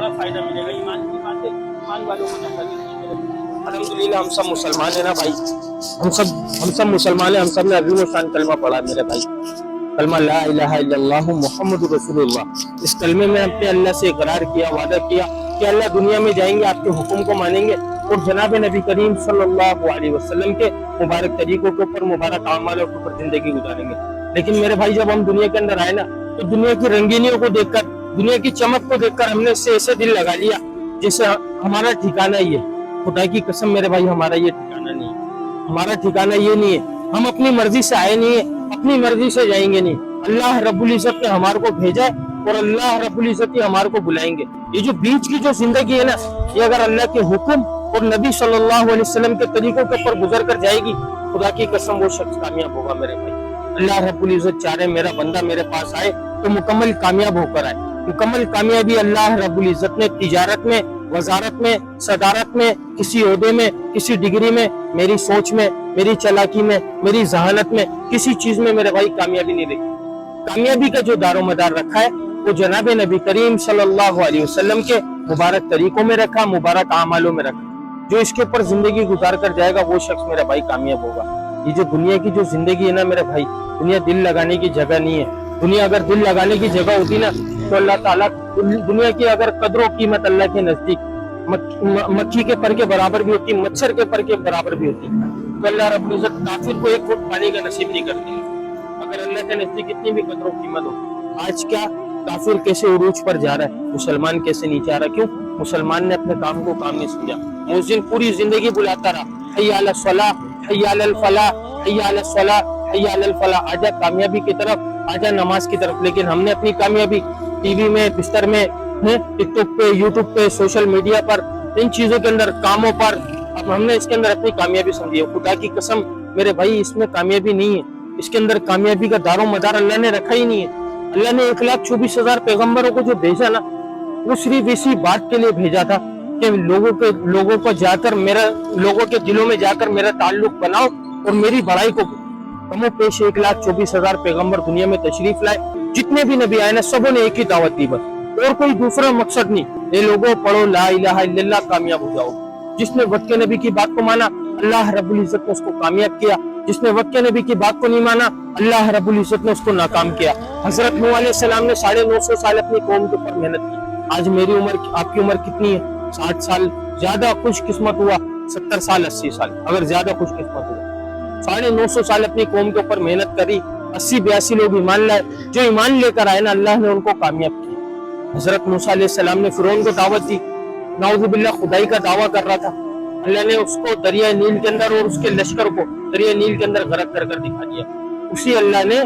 बड़ा फायदा मिलेगा। ईमान की बात है, ईमान वालों को धोखा देना। अल्हम्दुलिल्लाह हम सब मुसलमान है ना भाई, हम सब मुसलमान है, हम सब ने अजीम व शान कलमा पढ़ा मेरे भाई, कलमा ला इलाहा इल्लल्लाह मुहम्मदुर रसूलुल्लाह। इस कलमे में अपने अल्लाह से इकरार किया, वादा किया कि अल्लाह दुनिया में जाएंगे आपके हुक्म को मानेंगे और जनाब नबी करीम सल्लल्लाहु अलैहि वसल्लम के मुबारक तरीकों के ऊपर, मुबारक अमालों के ऊपर जिंदगी गुजारेंगे। लेकिन मेरे भाई जब हम दुनिया के अंदर आए ना, तो दुनिया की रंगीनियों को देखकर, दुनिया की चमक को देखकर हमने इससे ऐसे दिल लगा लिया जैसे हमारा ठिकाना ही है। खुदा की कसम मेरे भाई, हमारा ये ठिकाना नहीं है, हमारा ठिकाना ये नहीं है। हम अपनी मर्जी से आए नहीं है, अपनी मर्जी से जाएंगे नहीं। अल्लाह रब्बुल इज्जत ने हमारे को भेजा है और अल्लाह रब्बुल इज्जत ही हमारे को बुलाएंगे। ये जो बीच की जो जिंदगी है ना, ये अगर अल्लाह के हुक्म और नबी सल्लल्लाहु अलैहि वसल्लम के तरीकों के ऊपर गुजर कर जाएगी, खुदा की कसम वो शख्स कामयाब होगा मेरे भाई। अल्लाह रब्बुल इज्जत चाह रहे मेरा बंदा मेरे पास आए तो मुकम्मल कामयाब होकर आए। मुकम्मल कामयाबी अल्लाह रब्बुल इज्जत ने तिजारत में, वजारत में, सदारत में, किसी ओहदे में, किसी डिग्री में, मेरी सोच में, मेरी चालाकी में, मेरी जहानत में, किसी चीज में मेरे भाई कामयाबी नहीं रखी। कामयाबी का जो दारो मदार रखा है वो जनाब नबी करीम सल्लल्लाहु अलैहि वसल्लम के मुबारक तरीकों में रखा, मुबारक आमालों में रखा। जो इसके ऊपर जिंदगी गुजार कर जाएगा वो शख्स मेरा भाई कामयाब होगा। ये जो दुनिया की जो जिंदगी है ना मेरे भाई, दुनिया दिल लगाने की जगह नहीं है। दुनिया अगर दिल लगाने की जगह होती ना, तो अल्लाह ताला दुनिया की अगर कदर कीमत अल्लाह के नजदीक मक्खी के पर के बराबर भी होती, मच्छर के पर के बराबर भी होती, तो अल्लाह रब्बुल इज्जत काफिर को एक फुट पानी का नसीब नहीं करती अगर अल्लाह के नजदीक कितनी भी कदर कीमत हो। आज क्या काफिर कैसे उरूज पर जा रहा है, मुसलमान कैसे नीचे आ रहा है? क्यों? मुसलमान ने अपने काम को काम नहीं समझा। मुअज्जिन पूरी जिंदगी बुलाता रहा, हय्या अला सलाह, हय्या अल फलाह, हय्या अला सलाह, हय्या अल फलाह, आजा कामयाबी की तरफ, आजा नमाज की तरफ। लेकिन हमने अपनी कामयाबी टीवी में, बिस्तर में, टिकटॉक पे, यूट्यूब पे, सोशल मीडिया पर, इन चीजों के अंदर, कामों पर, अब हमने इसके अंदर अपनी कामयाबी समझी है। खुदा की कसम मेरे भाई, इसमें कामयाबी नहीं है। इसके अंदर कामयाबी का दारो मदार अल्लाह ने रखा ही नहीं है। अल्लाह ने 1,24,000 पैगंबरों को जो भेजा ना, वो सिर्फ इसी बात के लिए भेजा था कि लोगों को जाकर मेरा, लोगों के दिलों में जाकर मेरा ताल्लुक बनाओ और मेरी बड़ाई को कमो पेश। 1,24,000 पैगंबर दुनिया में तशरीफ लाए, जितने भी नबी आए ना, सबों ने एक ही दावत दी, बस और कोई दूसरा मकसद नहीं। ये लोगों पढ़ो ला इलाहा इल्लल्लाह, कामयाब हो जाओ। जिसने वक्त के नबी की बात को माना, अल्लाह रब्बुल इज्जत ने उसको कामयाब किया। जिसने वक्त के नबी की बात को नहीं माना, अल्लाह रब्बुल इज्जत ने उसको नाकाम किया। हजरत नूह अलैहिस्सलाम ने 950 साल अपनी कौम के ऊपर मेहनत की। आज मेरी उम्र, आपकी उम्र कितनी है? 60 साल। ज्यादा खुशकिस्मत हुआ 70 साल, 80 साल, अगर ज्यादा खुशकिस्मत हुआ। 950 साल अपनी कौम के ऊपर मेहनत करी, 80-82 लोग ईमान लाए। जो ईमान लेकर आए ना, अल्लाह ने उनको कामयाब किया। हजरत मूसा अलैहिस्सलाम ने फिरौन को दावत दी, नाउज़ुबिल्लाह खुदाई का दावा कर रहा था। अल्लाह ने उसको दरिया नील के अंदर और उसके लश्कर को दरिया नील के अंदर गरक कर दिखा दिया। उसी अल्लाह ने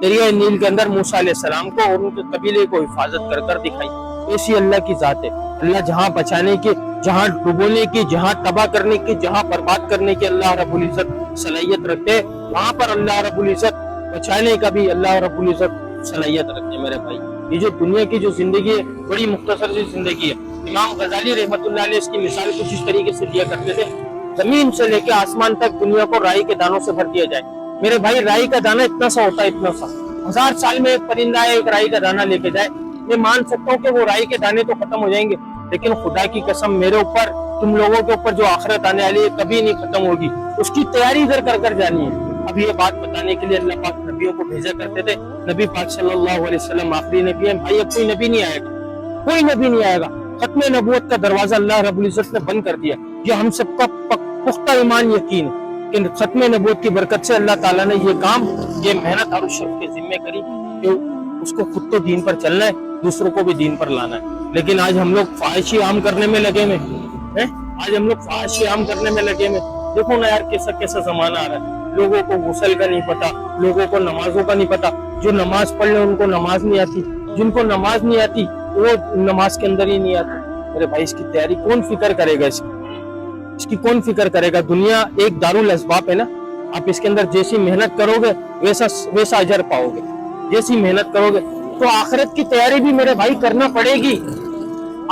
दरिया नील के अंदर मूसा अलैहिस्सलाम को और उनके कबीले को हिफाजत कर दिखाई। ऐसी अल्लाह की जात है। अल्लाह जहाँ बचाने की, जहाँ डुबोने की, जहाँ तबाह करने की, जहाँ बर्बाद करने की अल्लाह रब्बुल इज्जत सलाहियत रखते हैं, वहाँ पर अल्लाह रब्बुल इज्जत बचाने का भी अल्लाह रब्बुल इज्जत सलाहियत रखते हैं मेरे भाई। ये जो दुनिया की जो जिंदगी है, बड़ी मुख्तसर सी जिंदगी है। इमाम गजाली रहमतुल्लाह अलैह इसकी मिसाल कुछ इस तरीके से दिया करते थे, जमीन से लेके आसमान तक दुनिया को राई के दानों से भर दिया जाए। मेरे भाई, राई का दाना इतना सा होता है, इतना सा। 1000 साल में एक परिंदा एक राई का दाना लेके जाए, मैं मान सकता हूँ कि वो राई के दाने तो खत्म हो जाएंगे, लेकिन खुदा की कसम मेरे ऊपर, तुम लोगों के ऊपर जो आखिरत आने वाली है कभी नहीं खत्म होगी। उसकी तैयारी इधर कर जानी है। अब ये बात बताने के लिए अल्लाह पाक नबियों को भेजा करते थे। नबी पाक सल्लल्लाहु अलैहि वसल्लम आखिरी नबी है भाई, अब कोई नबी नहीं आएगा, कोई नबी नहीं आएगा। खत्म नबूवत का दरवाजा अल्लाह रब्बुल इज्जत ने बंद कर दिया। ये हम सबका पुख्ता ईमान यकीन है कि खत्म नबूवत की बरकत से अल्लाह ताला ने ये काम, ये मेहनत हर उस शख्स के जिम्मे करी कि उसको खुद तो दीन पर चलना है, दूसरों को भी दीन पर लाना है। लेकिन आज हम लोग ख्वाहिशी आम करने में लगे में हैं, आज हम लोग ख्वाहिशी आम करने में लगे में। देखो ना यार, कैसा कैसा जमाना आ रहा है। लोगों को गुस्ल का नहीं पता, लोगों को नमाजों का नहीं पता। जो नमाज पढ़ ले उनको नमाज नहीं आती, जिनको नमाज नहीं आती वो नमाज के अंदर ही नहीं आती। मेरे भाई, इसकी तैयारी कौन फिक्र करेगा? इसकी कौन फिक्र करेगा? दुनिया एक दारुल अस्बाब है ना, आप इसके अंदर जैसी मेहनत करोगे वैसा अजर पाओगे। जैसी मेहनत करोगे तो आखिरत की तैयारी भी मेरे भाई करना पड़ेगी।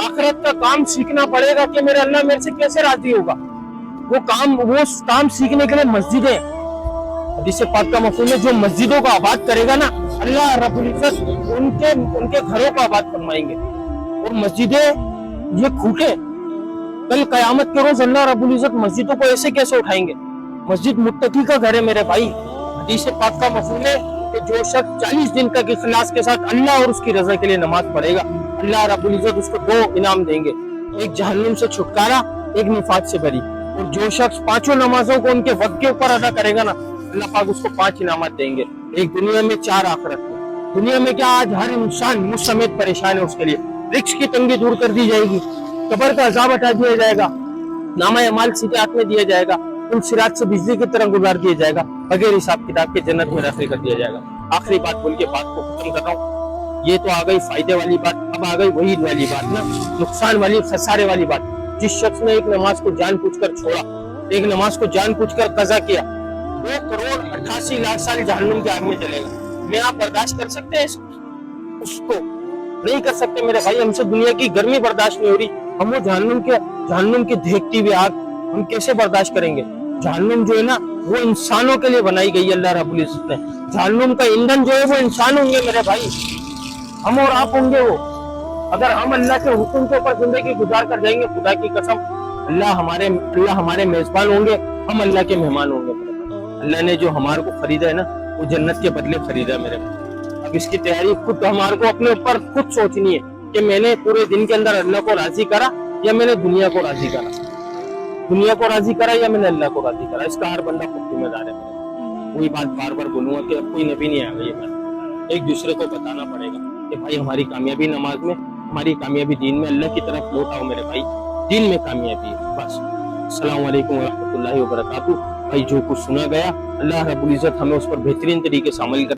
आखिरत का काम सीखना पड़ेगा कि मेरे अल्लाह मेरे से कैसे राजी होगा। वो काम सीखने के लिए मस्जिदें, हदीस पाक का मफहूम है, जो मस्जिदों को आबाद करेगा ना, अल्लाह रब्बुल इज्जत उनके घरों को आबाद फरमाएंगे। और मस्जिदें ये खूटे कल कयामत के रोज अल्लाह रब्बुल इज्जत मस्जिदों को ऐसे कैसे उठाएंगे? मस्जिद मुत्तकी का घर है मेरे भाई। हदीस पाक का मफहूम है कि जो शख्स 40 दिन तक इखलास के साथ अल्लाह और उसकी रजा के लिए नमाज पढ़ेगा, अल्लाह रब्बुल इज्जत उसको 2 इनाम देंगे, एक जहन्नुम से छुटकारा, एक निफात से बरी। और जो शख्स 5 नमाजों को उनके वक्त के ऊपर अदा करेगा ना, अल्लाह पाक उसको 5 इनामत देंगे, एक दुनिया में 4 आखिरत में। दुनिया में क्या आज हर इंसान मुझ समेत परेशान है, उसके लिए रिक्स की तंगी दूर कर दी जाएगी, कब्र का अजाब हटा दिया जाएगा, नामा अमाल सीधे हाथ में दिया जाएगा, उन सिरात से बिजली की तरह गुजार दिया जाएगा, बगैर हिसाब किताब के जन्नत में दाखिल कर दिया जाएगा। आखिरी बात बोल के बात को खत्म कर रहा हूँ। ये तो आ गई फायदे वाली बात, अब आ गई वही वाली बात ना, नुकसान वाली, खसारे वाली बात। जिस शख्स ने एक नमाज को जानबूझकर छोड़ा, एक नमाज को जानबूझकर कज़ा किया, 2,88,00,000 साल जहन्नुम के आग में चलेगा। मैं आप बर्दाश्त कर सकते हैं उसको? नहीं कर सकते मेरे भाई। हमसे दुनिया की गर्मी बर्दाश्त नहीं हो रही, हम वो जहन्नुम की देखती हुई आग हम कैसे बर्दाश्त करेंगे? जहन्नुम जो है ना, वो इंसानों के लिए बनाई गई है अल्लाह रब्बुल इज्जत ने। जहन्नुम का ईंधन जो है वो इंसान होंगे मेरे भाई, हम और आप होंगे वो। अगर हम अल्लाह के हुक्म के ऊपर जिंदगी गुजार कर जाएंगे, खुदा की कसम अल्लाह हमारे मेजबान होंगे, हम अल्लाह के मेहमान होंगे। अल्लाह ने जो हमारे को खरीदा है ना, वो जन्नत के बदले खरीदा मेरे भाई। अब इसकी तैयारी खुद हमारे को अपने ऊपर खुद सोचनी है कि मैंने पूरे दिन के अंदर अल्लाह को राजी करा या मैंने दुनिया को राजी करा, दुनिया को राजी करा या मैंने अल्लाह को राजी करा। इसका हर बंदा खुद जिम्मेदार है। वही बात बार बार बोलूंगा कि अब कोई नबी नहीं आएगा, ये बात एक दूसरे को बताना पड़ेगा कि भाई हमारी कामयाबी नमाज में, हमारी कामयाबी दीन में, अल्लाह की तरफ लौट आओ मेरे भाई, दीन में कामयाबी है बस। अस्सलाम वालेकुम व रहमतुल्लाहि व बरकातुहू। भाई जो कुछ सुना गया, अल्लाह रब्बुल इज्जत हमें उस पर बेहतरीन तरीके से अमल कर